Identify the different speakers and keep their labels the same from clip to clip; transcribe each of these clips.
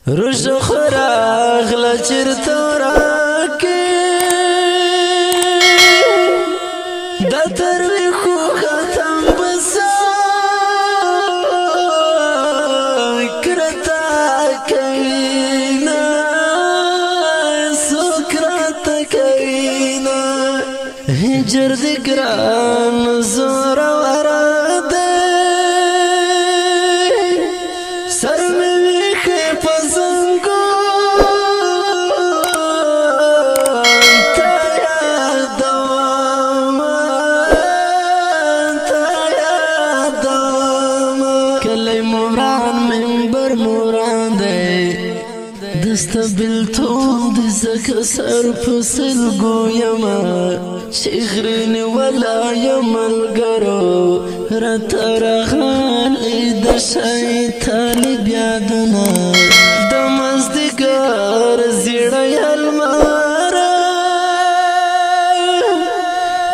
Speaker 1: روش خراغ لچرتا راکی دا ترویخو ختم بسا کرتا کوینا سکرتا کوینا هجر دی گران زور ورده سر میں ویخے پزنگو تا یاد واما کلی موران منبر موران دے دستا بلتون دی زکا سر پسل گویما شیخرین ولا یمل گرو رتا رخان ایدا شای طالب یادنا دمزدگار زیڑای المارا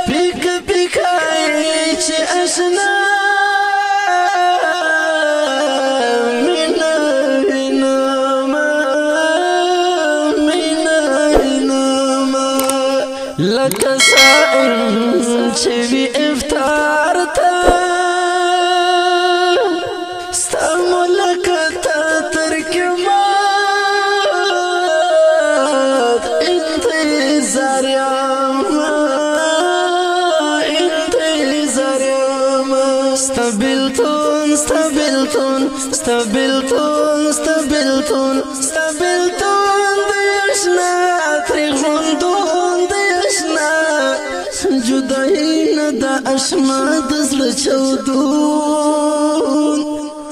Speaker 1: پیک پیکای چه اشنا لکه سائم چوی افطار تا ستا ملکتا ترکمات انتظار یاما ستا بلتون ستا بلتون ستا بلتون ستا بلتون ستا بلتون دیشنا تریخوندون جداینا دا اشنا دزل چودون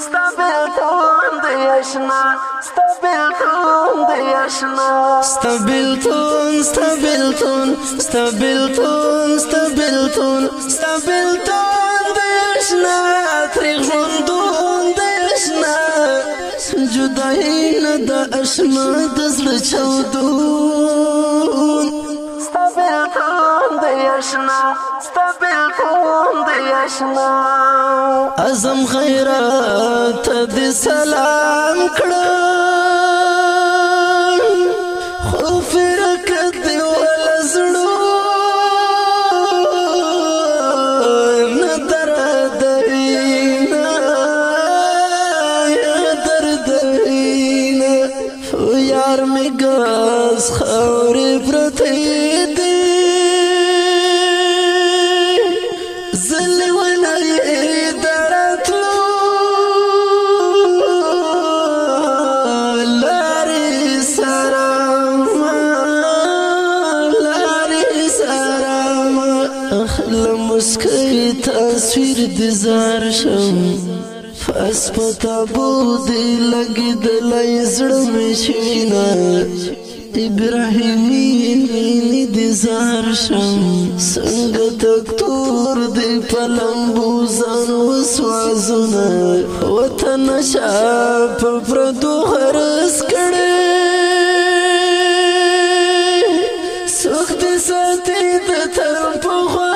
Speaker 1: ستابلتون دیشنا ستابلتون دیشنا ستابلتون ستابلتون ستابلتون ستابلتون ستابلتون دیشنا تریخوندون دیشنا جداینا دا اشنا دزل چودون ستابلتون دیشنا ستابلتون دیشنا ازم خیرات دی سلام کرم خوف رکت دی ولزڑو ندردینا یا دردینا یار می گاز خوری پرتی دی مسکی تصویر دیزار شم فاسپتا بودی لگی دلائی زڑم شوینا ابراہیمی دیزار شم سنگ تکتور دی پلمبو زن وسوازونا وطن شاپ پردو خرس کڑے سخت ساتی دتر پخوا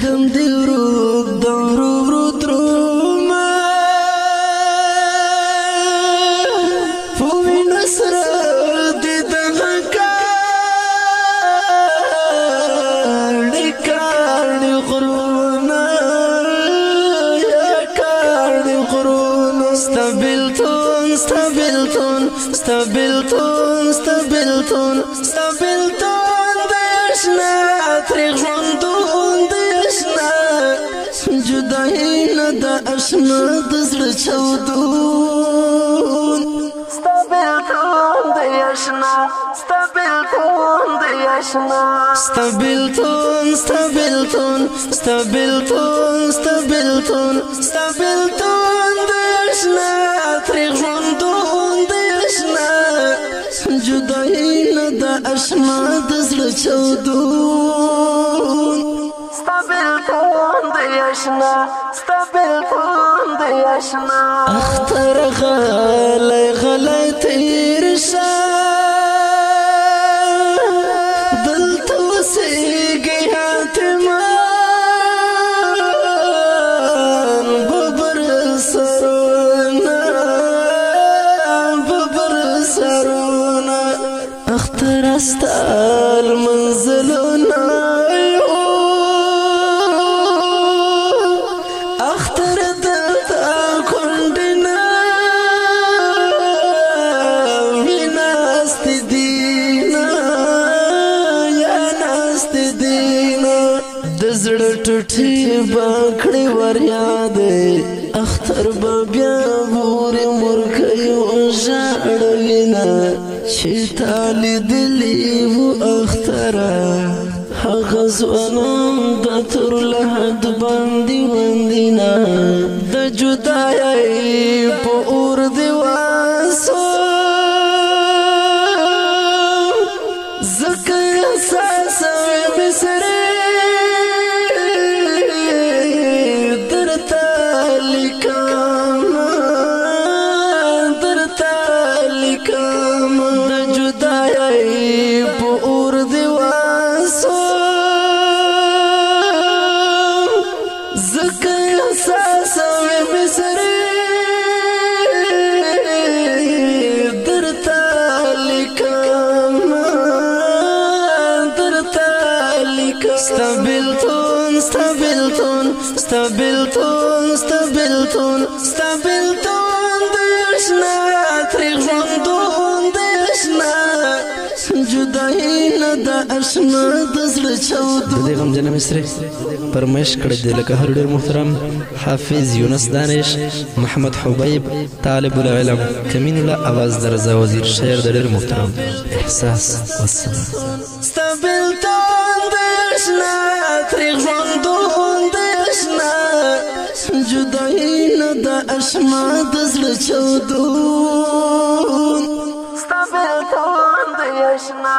Speaker 1: قدم دی ورود دورو ورود روما پوی نصر دی دغکار دی کارنی غرونا یا کارنی غرونا ستابلتون ستابلتون ستابلتون ستابلتون ستابلتون دیشنا تریخوندون جداینا دا اشنا دزل چودون ستابلتون دیشنا ستابلتون دیشنا ستابلتون ستابلتون ستابلتون ستابلتون ستابلتون دیشنا تریخوندون دیشنا جداینا دا اشنا دزل چودون ستابلتون دیشنا ستابلتون دیشنا اختر غلی غلی تیر شا دلتو سیگی زلنا اختر دلتا کندنا ویناست دینا یا ناست دینا دزړ ټټي باکړې ور یادې اختر بیا مور مرکې وژړوینا چې تالی دلی و اختره هغه ځوانان د تر لحد باندې وندینا د جدایۍ په اور دې واسو ځکه احساسوي مې سره Stabilton deshna trighondon deshna judaina da ashna dazra chawd
Speaker 2: د غم جن مصری پرمش کړه د لکه هر ډیر محترم حافظ یونس دانش محمد حبیب طالب العلم کمین الله आवाज درزا وزیر شعر د ډیر محترم احساس والسلام
Speaker 1: Stabilton deshna trighondon deshna جداینا دا اشما دزړه چودون ستابلتون د یشنا